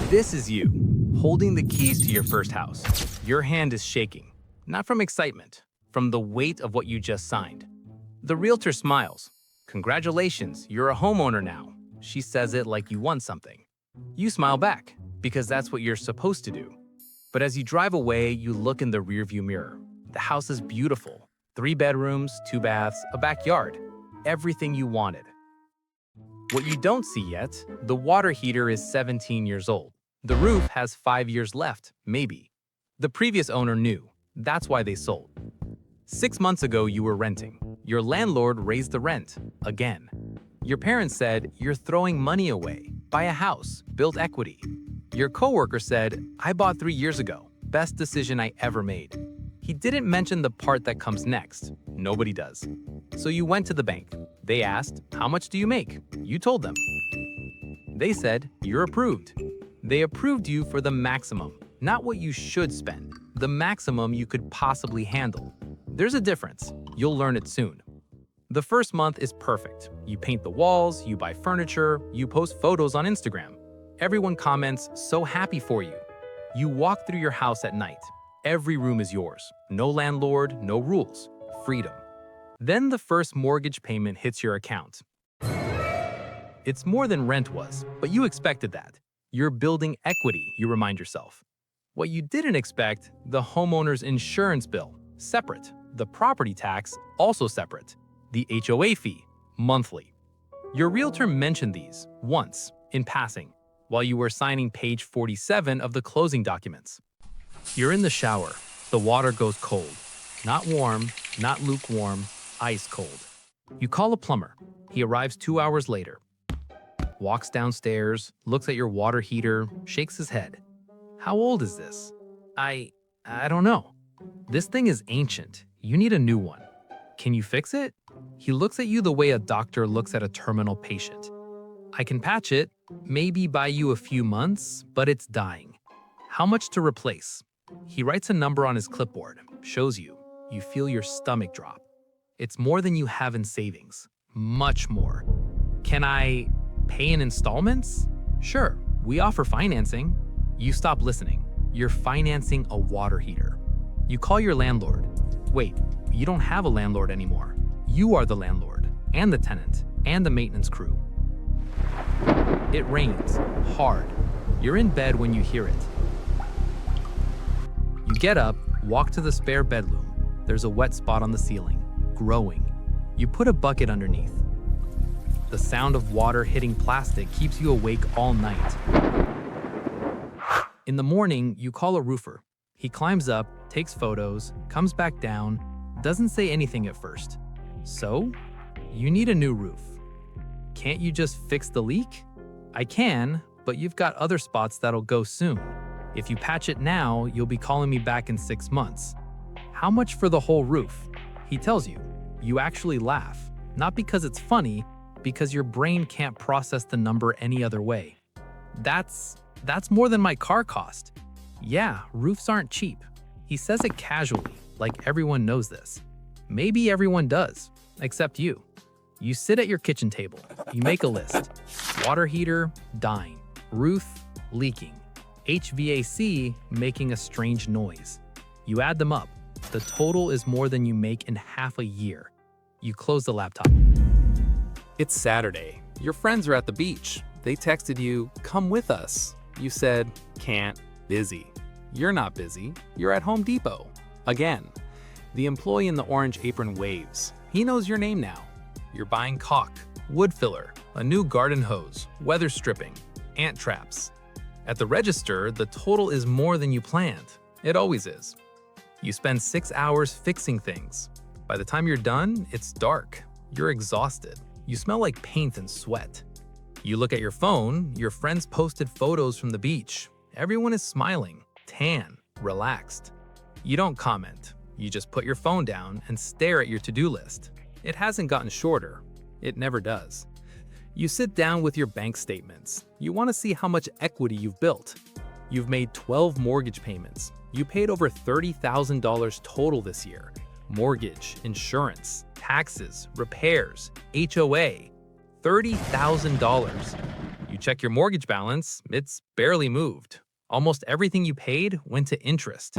This is you, holding the keys to your first house. Your hand is shaking, not from excitement, from the weight of what you just signed. The realtor smiles. Congratulations, you're a homeowner now. She says it like you won something. You smile back, because that's what you're supposed to do. But as you drive away, you look in the rearview mirror. The house is beautiful. 3 bedrooms, 2 baths, a backyard. Everything you wanted. What you don't see yet, the water heater is 17 years old. The roof has 5 years left, maybe. The previous owner knew. That's why they sold. 6 months ago, you were renting. Your landlord raised the rent, again. Your parents said, you're throwing money away. Buy a house, build equity. Your coworker said, I bought 3 years ago. Best decision I ever made. He didn't mention the part that comes next. Nobody does. So you went to the bank. They asked, how much do you make? You told them. They said, you're approved. They approved you for the maximum, not what you should spend, the maximum you could possibly handle. There's a difference. You'll learn it soon. The first month is perfect. You paint the walls, you buy furniture, you post photos on Instagram. Everyone comments, so happy for you. You walk through your house at night. Every room is yours. No landlord, no rules. Freedom. Then the first mortgage payment hits your account. It's more than rent was, but you expected that. You're building equity, you remind yourself. What you didn't expect, the homeowner's insurance bill, separate. The property tax, also separate. The HOA fee, monthly. Your realtor mentioned these, once, in passing, while you were signing page 47 of the closing documents. You're in the shower. The water goes cold. Not warm, not lukewarm, ice cold. You call a plumber. He arrives 2 hours later. Walks downstairs, looks at your water heater, shakes his head. How old is this? I don't know. This thing is ancient. You need a new one. Can you fix it? He looks at you the way a doctor looks at a terminal patient. I can patch it, maybe buy you a few months, but it's dying. How much to replace? He writes a number on his clipboard, shows you. You feel your stomach drop. It's more than you have in savings. Much more. Can I pay in installments? Sure, we offer financing. You stop listening. You're financing a water heater. You call your landlord. Wait, you don't have a landlord anymore. You are the landlord, and the tenant, and the maintenance crew. It rains, hard. You're in bed when you hear it. You get up, walk to the spare bedroom. There's a wet spot on the ceiling, growing. You put a bucket underneath. The sound of water hitting plastic keeps you awake all night. In the morning, you call a roofer. He climbs up, takes photos, comes back down, doesn't say anything at first. So, you need a new roof. Can't you just fix the leak? I can, but you've got other spots that'll go soon. If you patch it now, you'll be calling me back in 6 months. How much for the whole roof? He tells you. You actually laugh. Not because it's funny, because your brain can't process the number any other way. That's more than my car cost. Yeah, roofs aren't cheap. He says it casually, like everyone knows this. Maybe everyone does, except you. You sit at your kitchen table. You make a list. Water heater, dying. Roof, leaking. HVAC, making a strange noise. You add them up. The total is more than you make in half a year. You close the laptop. It's Saturday. Your friends are at the beach. They texted you, come with us. You said, can't, busy. You're not busy. You're at Home Depot. Again. The employee in the orange apron waves. He knows your name now. You're buying caulk, wood filler, a new garden hose, weather stripping, ant traps. At the register, the total is more than you planned. It always is. You spend 6 hours fixing things. By the time you're done, it's dark. You're exhausted. You smell like paint and sweat. You look at your phone, your friends posted photos from the beach. Everyone is smiling, tan, relaxed. You don't comment. You just put your phone down and stare at your to-do list. It hasn't gotten shorter. It never does. You sit down with your bank statements. You want to see how much equity you've built. You've made 12 mortgage payments. You paid over $30,000 total this year. Mortgage, insurance, taxes, repairs, HOA. $30,000. You You check your mortgage balance, it's barely moved. Almost everything you paid went to interest.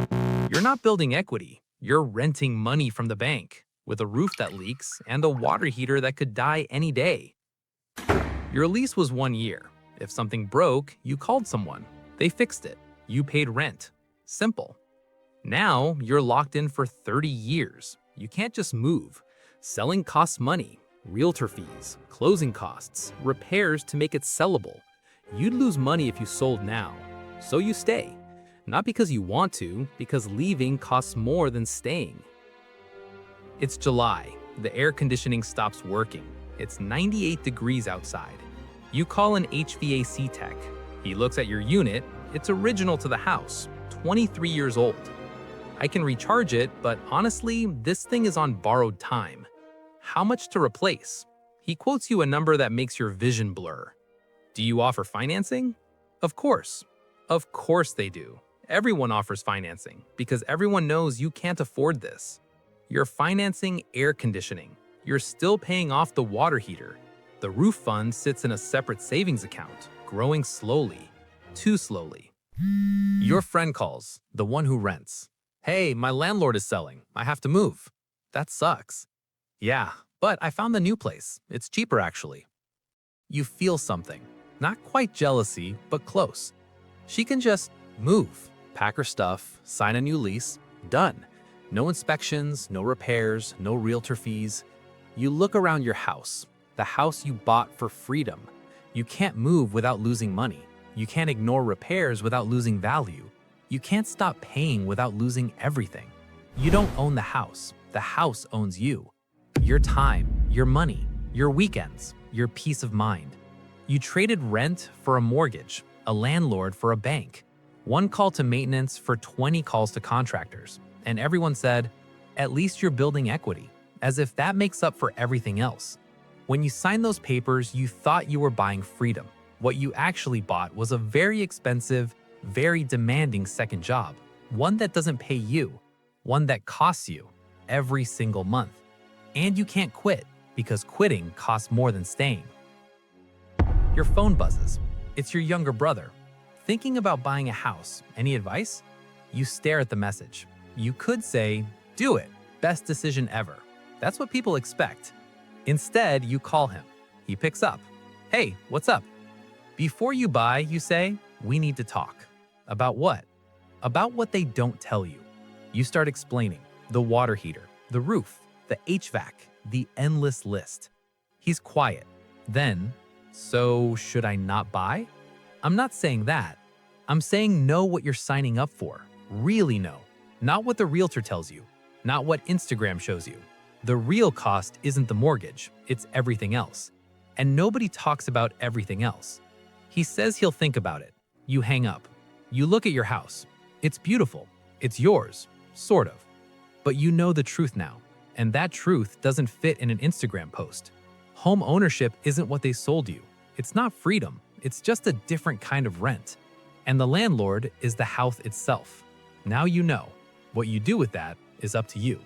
You're not building equity, you're renting money from the bank, with a roof that leaks and a water heater that could die any day. Your lease was 1 year. If something broke, you called someone. They fixed it. You paid rent. Simple. Now, you're locked in for 30 years. You can't just move. Selling costs money, realtor fees, closing costs, repairs to make it sellable. You'd lose money if you sold now. So you stay. Not because you want to, because leaving costs more than staying. It's July. The air conditioning stops working. It's 98 degrees outside. You call an HVAC tech. He looks at your unit. It's original to the house, 23 years old. I can recharge it, but honestly, this thing is on borrowed time. How much to replace? He quotes you a number that makes your vision blur. Do you offer financing? Of course. Of course they do. Everyone offers financing because everyone knows you can't afford this. You're financing air conditioning. You're still paying off the water heater. The roof fund sits in a separate savings account, growing slowly, too slowly. Your friend calls, the one who rents. Hey, my landlord is selling. I have to move. That sucks. Yeah, but I found the new place. It's cheaper actually. You feel something. Not quite jealousy, but close. She can just move, pack her stuff, sign a new lease, done. No inspections, no repairs, no realtor fees. You look around your house, the house you bought for freedom. You can't move without losing money. You can't ignore repairs without losing value. You can't stop paying without losing everything. You don't own the house owns you. Your time, your money, your weekends, your peace of mind. You traded rent for a mortgage, a landlord for a bank, one call to maintenance for 20 calls to contractors, and everyone said, at least you're building equity, as if that makes up for everything else. When you signed those papers, you thought you were buying freedom. What you actually bought was a very expensive, very demanding second job, one that doesn't pay you, one that costs you every single month. And you can't quit, because quitting costs more than staying. Your phone buzzes. It's your younger brother. Thinking about buying a house. Any advice? You stare at the message. You could say, do it. Best decision ever. That's what people expect. Instead, you call him. He picks up. Hey, what's up? Before you buy, you say, we need to talk. About what? About what they don't tell you. You start explaining. The water heater, the roof, the HVAC, the endless list. He's quiet. Then, so should I not buy? I'm not saying that. I'm saying know what you're signing up for. Really know. Not what the realtor tells you. Not what Instagram shows you. The real cost isn't the mortgage, it's everything else. And nobody talks about everything else. He says he'll think about it. You hang up. You look at your house. It's beautiful. It's yours. Sort of. But you know the truth now. And that truth doesn't fit in an Instagram post. Home ownership isn't what they sold you. It's not freedom. It's just a different kind of rent. And the landlord is the house itself. Now you know. What you do with that is up to you.